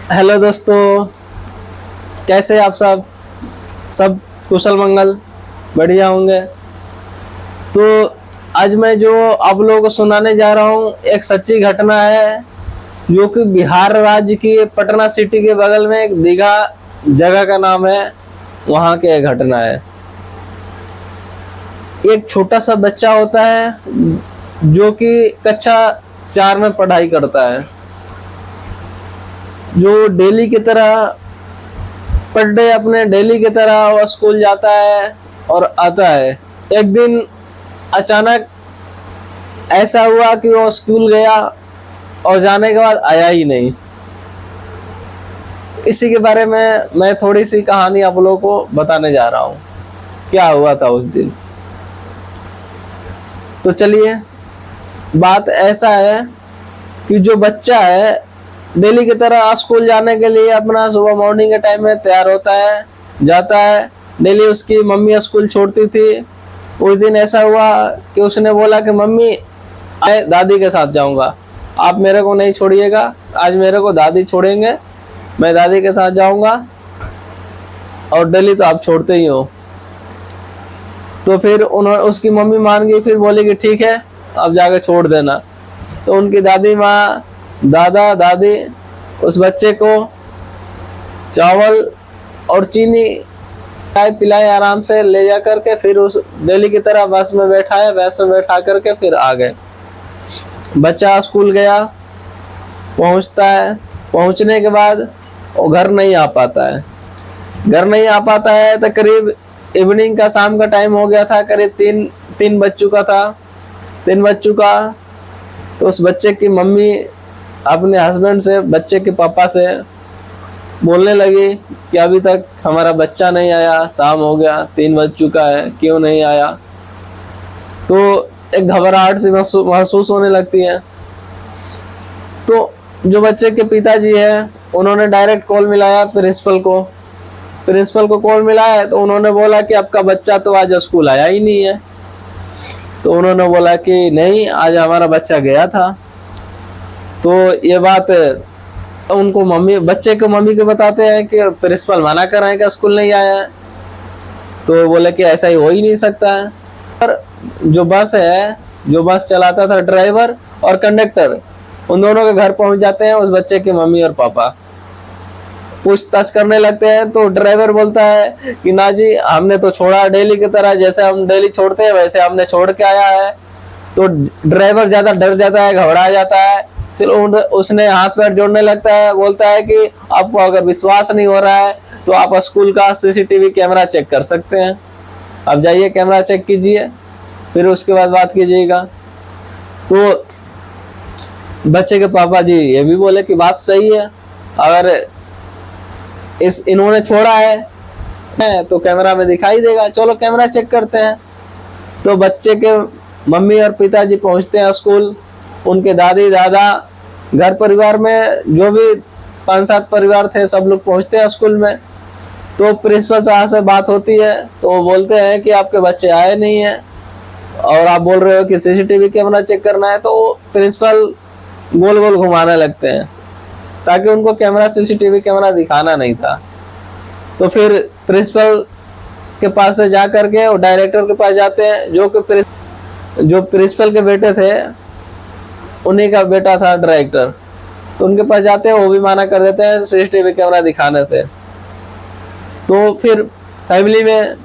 Hello दोस्तों, कैसे आप सब कुशल मंगल बढ़िया होंगे। तो आज मैं जो आप लोगों को सुनाने जा रहा हूँ एक सच्ची घटना है, जो कि बिहार राज्य की पटना सिटी के बगल में एक दीघा जगह का नाम है, वहाँ की एक घटना है। एक छोटा सा बच्चा होता है जो कि कक्षा 4 में पढ़ाई करता है, जो डेली की तरह पर डे अपने डेली की तरह वो स्कूल जाता है और आता है। एक दिन अचानक ऐसा हुआ कि वो स्कूल गया और जाने के बाद आया ही नहीं। इसी के बारे में मैं थोड़ी सी कहानी आप लोगों को बताने जा रहा हूँ, क्या हुआ था उस दिन। तो चलिए, बात ऐसा है कि जो बच्चा है डेली की तरह स्कूल जाने के लिए अपना सुबह मॉर्निंग के टाइम में तैयार होता है, जाता है। डेली उसकी मम्मी स्कूल छोड़ती थी। उस दिन ऐसा हुआ कि उसने बोला कि मम्मी मैं दादी के साथ जाऊंगा, आप मेरे को नहीं छोड़िएगा, आज मेरे को दादी छोड़ेंगे, मैं दादी के साथ जाऊंगा और डेली तो आप छोड़ते ही हो। तो फिर उन्होंने उसकी मम्मी मान गई, फिर बोली कि ठीक है अब जाके छोड़ देना। तो उनकी दादी माँ दादा दादी उस बच्चे को चावल और चीनी चाय पिलाए, आराम से ले जा करके फिर उस डेली की तरह बस में बैठाया, बस में बैठा करके फिर आ गए। बच्चा स्कूल गया, पहुंचता है। पहुंचने के बाद वो घर नहीं आ पाता है। घर नहीं आ पाता है तो करीब इवनिंग का, शाम का टाइम हो गया था, करीब तीन बज चुका था। 3 बज चुका। तो उस बच्चे की मम्मी अपने हस्बैंड से, बच्चे के पापा से बोलने लगी कि अभी तक हमारा बच्चा नहीं आया, शाम हो गया, 3 बज चुका है, क्यों नहीं आया। तो एक घबराहट सी महसूस होने लगती है। तो जो बच्चे के पिताजी है उन्होंने डायरेक्ट कॉल मिलाया प्रिंसिपल को। प्रिंसिपल को कॉल मिलाया तो उन्होंने बोला कि आपका बच्चा तो आज स्कूल आया ही नहीं है। तो उन्होंने बोला कि नहीं, आज हमारा बच्चा गया था। तो ये बात उनको बच्चे को मम्मी को बताते हैं कि प्रिंसिपल मना कर रहे हैं कि स्कूल नहीं आया है। तो बोले कि ऐसा ही हो ही नहीं सकता है। पर जो बस चलाता था, ड्राइवर और कंडक्टर, उन दोनों के घर पहुंच जाते हैं उस बच्चे के मम्मी और पापा। पूछताछ करने लगते हैं तो ड्राइवर बोलता है कि ना जी, हमने तो छोड़ा डेली की तरह, जैसे हम डेली छोड़ते हैं वैसे हमने छोड़ के आया है। तो ड्राइवर ज्यादा डर जाता है, घबरा जाता है। फिर उसने हाथ पैर जोड़ने लगता है, बोलता है कि आपको अगर विश्वास नहीं हो रहा है तो आप स्कूल का सीसीटीवी कैमरा चेक कर सकते हैं, आप जाइए कैमरा चेक कीजिए, फिर उसके बाद बात कीजिएगा। तो बच्चे के पापा जी ये भी बोले कि बात सही है, अगर इन्होंने छोड़ा है तो कैमरा में दिखाई देगा, चलो कैमरा चेक करते हैं। तो बच्चे के मम्मी और पिताजी पहुंचते हैं स्कूल। उनके दादी दादा, घर परिवार में जो भी 5-7 परिवार थे, सब लोग पहुंचते हैं स्कूल में। तो प्रिंसिपल साहब से बात होती है तो वो बोलते हैं कि आपके बच्चे आए नहीं है और आप बोल रहे हो कि सीसीटीवी कैमरा चेक करना है। तो प्रिंसिपल गोल गोल घुमाने लगते हैं, ताकि उनको कैमरा सीसीटीवी कैमरा दिखाना नहीं था। तो फिर प्रिंसिपल के पास से जा करके और डायरेक्टर के पास जाते हैं, जो प्रिंसिपल के बेटे थे उन्हीं का बेटा था डायरेक्टर। तो उनके पास जाते हैं, वो भी मना कर देते हैं सीसीटीवी कैमरा दिखाने से। तो फिर फैमिली में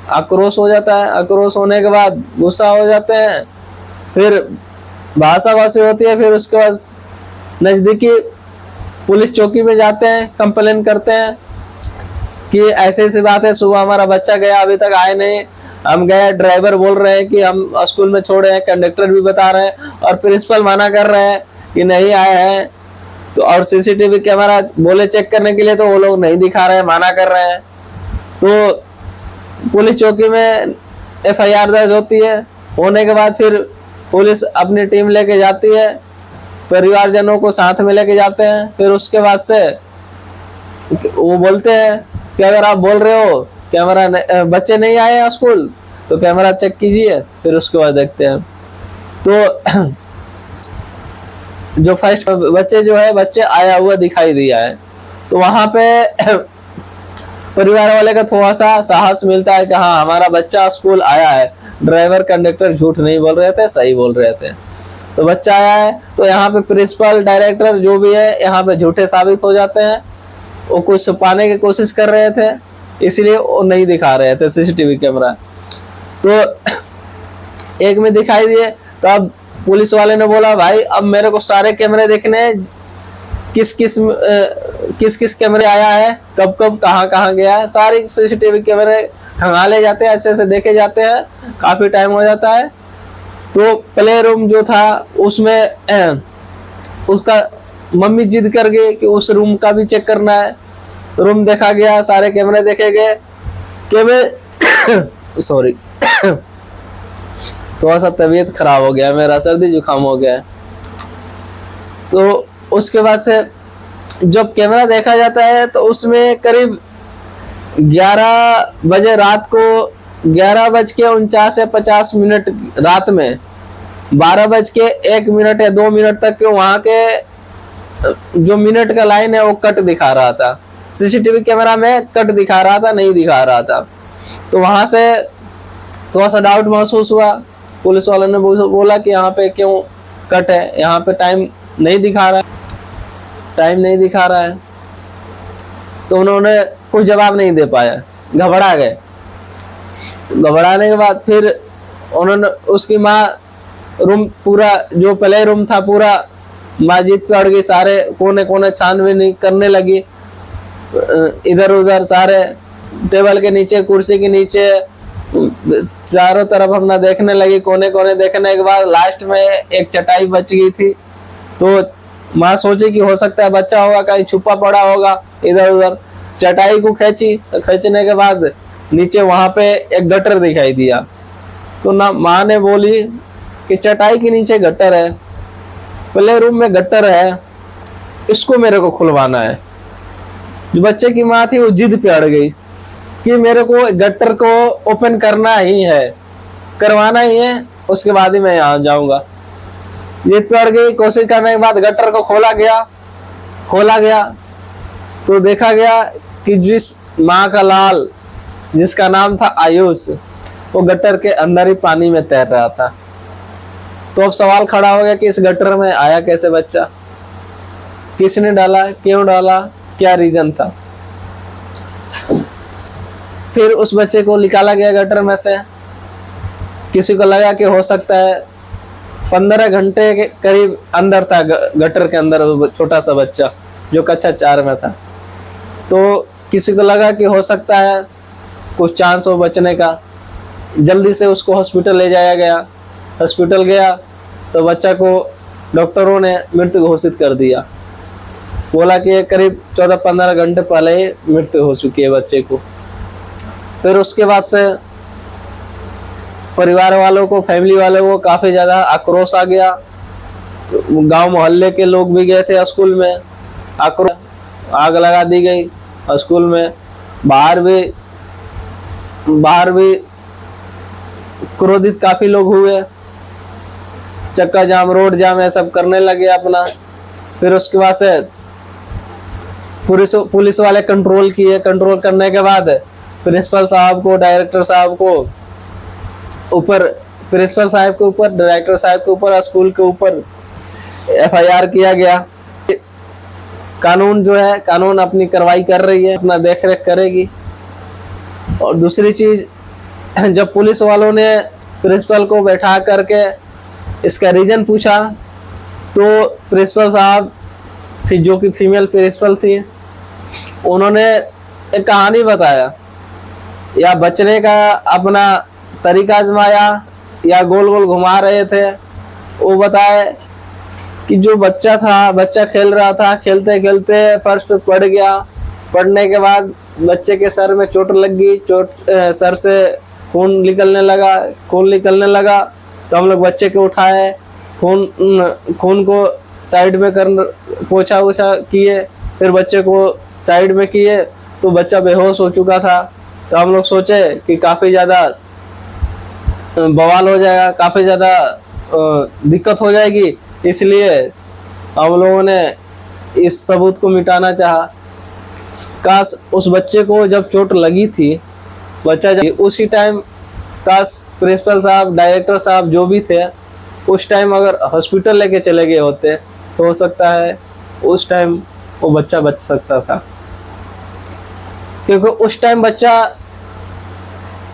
आक्रोश हो जाता है। आक्रोश होने के बाद गुस्सा हो जाते हैं, फिर भाषाभाषी होती है। फिर उसके बाद नजदीकी पुलिस चौकी में जाते हैं, कंप्लेन करते हैं कि ऐसे ऐसी बात है, सुबह हमारा बच्चा गया अभी तक आए नहीं, हम गए, ड्राइवर बोल रहे हैं कि हम स्कूल में छोड़े हैं, कंडक्टर भी बता रहे हैं और प्रिंसिपल मना कर रहे हैं कि नहीं आए हैं। तो और सीसीटीवी कैमरा बोले चेक करने के लिए, तो वो लोग नहीं दिखा रहे हैं, मना कर रहे हैं। तो पुलिस चौकी में एफआईआर दर्ज होती है। होने के बाद फिर पुलिस अपनी टीम लेके जाती है, परिवारजनों को साथ में लेके जाते हैं। फिर उसके बाद से वो बोलते हैं कि अगर आप बोल रहे हो कैमरा बच्चे नहीं आए हैं स्कूल, तो कैमरा चेक कीजिए, फिर उसके बाद देखते हैं। तो जो फर्स्ट बच्चे आया हुआ दिखाई दिया है, तो वहां पे परिवार वाले का थोड़ा सा साहस मिलता है कि हाँ हमारा बच्चा स्कूल आया है, ड्राइवर कंडक्टर झूठ नहीं बोल रहे थे, सही बोल रहे थे। तो बच्चा आया है, तो यहाँ पे प्रिंसिपल डायरेक्टर जो भी है यहाँ पे झूठे साबित हो जाते हैं। वो कुछ छुपाने की कोशिश कर रहे थे, इसलिए वो नहीं दिखा रहे थे सीसीटीवी कैमरा। तो एक में दिखाई दिए, तो अब पुलिस वाले ने बोला भाई अब मेरे को सारे कैमरे देखने हैं, किस किस कैमरे आया है, कब कब कहाँ कहाँ गया है, सारे सीसीटीवी कैमरे खंगाले जाते हैं, अच्छे से देखे जाते हैं, काफी टाइम हो जाता है। तो प्ले रूम जो था उसमें उसका मम्मी जिद कर गई कि उस रूम का भी चेक करना है। रूम देखा गया, सारे कैमरे देखे गए। कैमरे सॉरी थोड़ा सा तबीयत खराब हो गया मेरा, सर्दी जुकाम हो गया। तो उसके बाद से जब कैमरा देखा जाता है तो उसमें करीब 11 बजे रात को 11:49 या 50 मिनट रात में 12:01 या 2 मिनट तक के वहां के जो मिनट का लाइन है वो कट दिखा रहा था। सीसीटीवी कैमरा में कट दिखा रहा था, नहीं दिखा रहा था। तो वहां से थोड़ा सा डाउट महसूस हुआ। पुलिस वालों ने बोला कि यहाँ पे क्यों कट है, यहाँ पे टाइम नहीं दिखा रहा है, टाइम नहीं दिखा रहा है। तो उन्होंने कुछ जवाब नहीं दे पाया, घबरा गए। घबराने के बाद फिर उन्होंने उसकी माँ रूम पूरा जो प्ले रूम था पूरा मस्जिद पे अड़ गई, सारे कोने कोने छानबीन करने लगी, इधर उधर सारे टेबल के नीचे कुर्सी के नीचे चारों तरफ अपना देखने लगी। कोने कोने देखने के बाद लास्ट में एक चटाई बच गई थी। तो माँ सोची कि हो सकता है बच्चा होगा, कहीं छुपा पड़ा होगा इधर उधर। चटाई को खींची, तो खींचने के बाद नीचे वहां पे एक गटर दिखाई दिया। तो ना माँ ने बोली कि चटाई के नीचे गटर है, प्ले रूम में गटर है, इसको मेरे को खुलवाना है। जो बच्चे की माँ थी वो जिद पे अड़ गई कि मेरे को गटर को ओपन करना ही है, करवाना ही है, उसके बाद ही मैं यहाँ जाऊंगा। जिद पे अड़ गई। कोशिश करने के बाद गटर को खोला गया तो देखा गया कि जिस माँ का लाल जिसका नाम था आयुष, वो गटर के अंदर ही पानी में तैर रहा था। तो अब सवाल खड़ा हो गया कि इस गटर में आया कैसे बच्चा, किसने डाला, क्यों डाला, क्या रीजन था। फिर उस बच्चे को निकाला गया गटर में से। किसी को लगा कि हो सकता है 15 घंटे के करीब अंदर था गटर के अंदर छोटा सा बच्चा जो कक्षा 4 में था। तो किसी को लगा कि हो सकता है कुछ चांस हो बचने का। जल्दी से उसको हॉस्पिटल ले जाया गया। हॉस्पिटल गया तो बच्चा को डॉक्टरों ने मृत घोषित कर दिया। बोला कि करीब 14-15 घंटे पहले ही मृत्यु हो चुकी है बच्चे को। फिर उसके बाद से परिवार वालों को, फैमिली वालों को काफी ज्यादा आक्रोश आ गया। गांव मोहल्ले के लोग भी गए थे स्कूल में, आग लगा दी गई स्कूल में। बाहर भी क्रोधित काफी लोग हुए, चक्का जाम, रोड जाम, ये सब करने लगे अपना। फिर उसके बाद से पुलिस वाले कंट्रोल किए। कंट्रोल करने के बाद प्रिंसिपल साहब को, डायरेक्टर साहब को ऊपर, प्रिंसिपल साहब के ऊपर, डायरेक्टर साहब के ऊपर, स्कूल के ऊपर FIR किया गया। कानून जो है, कानून अपनी कार्रवाई कर रही है, अपना देख रेख करेगी। और दूसरी चीज, जब पुलिस वालों ने प्रिंसिपल को बैठा करके इसका रीजन पूछा तो प्रिंसिपल साहब, फिर जो कि फीमेल प्रिंसिपल थी, उन्होंने एक कहानी बताया या बचने का अपना तरीका आजमाया या गोल गोल घुमा रहे थे। वो बताए कि जो बच्चा था, बच्चा खेल रहा था, खेलते खेलते फर्श पे पड़ गया। पड़ने के बाद बच्चे के सर में चोट लग गई, सर से खून निकलने लगा। तो हम लोग बच्चे को उठाए, खून को साइड में कर पोछा किए, फिर बच्चे को साइड में किए तो बच्चा बेहोश हो चुका था। तो हम लोग सोचे कि काफी ज्यादा बवाल हो जाएगा, काफी ज्यादा दिक्कत हो जाएगी, इसलिए हम लोगों ने इस सबूत को मिटाना चाहा। काश उस बच्चे को जब चोट लगी थी, बच्चा जब उसी टाइम, काश प्रिंसिपल साहब, डायरेक्टर साहब जो भी थे उस टाइम अगर हॉस्पिटल लेके चले गए होते तो हो सकता है उस टाइम वो बच्चा बच सकता था, क्योंकि उस टाइम बच्चा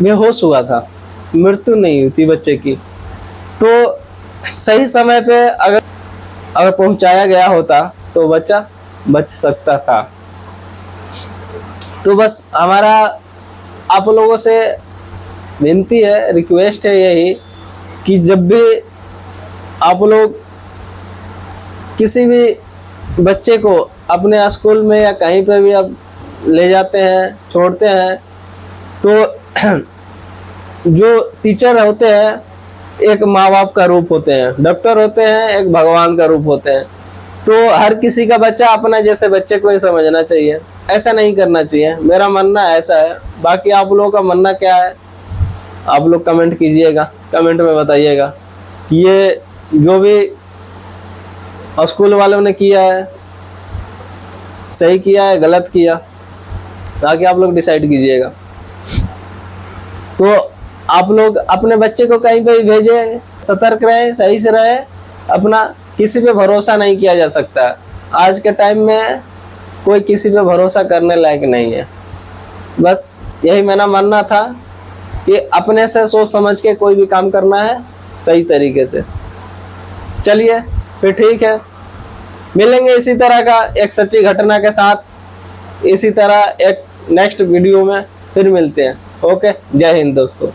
बेहोश हुआ था, मृत्यु नहीं हुई थी बच्चे की। तो सही समय पे अगर पहुंचाया गया होता तो बच्चा बच सकता था। तो बस हमारा आप लोगों से विनती है, रिक्वेस्ट है यही कि जब भी आप लोग किसी भी बच्चे को अपने स्कूल में या कहीं पे भी आप ले जाते हैं, छोड़ते हैं, तो जो टीचर होते हैं एक माँ बाप का रूप होते हैं, डॉक्टर होते हैं एक भगवान का रूप होते हैं। तो हर किसी का बच्चा अपना जैसे बच्चे को ही समझना चाहिए, ऐसा नहीं करना चाहिए। मेरा मानना ऐसा है। बाकी आप लोगों का मानना क्या है आप लोग कमेंट कीजिएगा, कमेंट में बताइएगा कि ये जो भी स्कूल वालों ने किया है सही किया है गलत किया, ताकि आप लोग डिसाइड कीजिएगा। तो आप लोग अपने बच्चे को कहीं पे भी भेजें, सतर्क रहे, सही से रहे। अपना किसी पे भरोसा नहीं किया जा सकता। आज के टाइम में कोई किसी पे भरोसा करने लायक नहीं है। बस यही मेरा मानना था कि अपने से सोच समझ के कोई भी काम करना है सही तरीके से। चलिए फिर ठीक है, मिलेंगे इसी तरह का एक सच्ची घटना के साथ, इसी तरह एक नेक्स्ट वीडियो में फिर मिलते हैं। ओके, जय हिंद दोस्तों।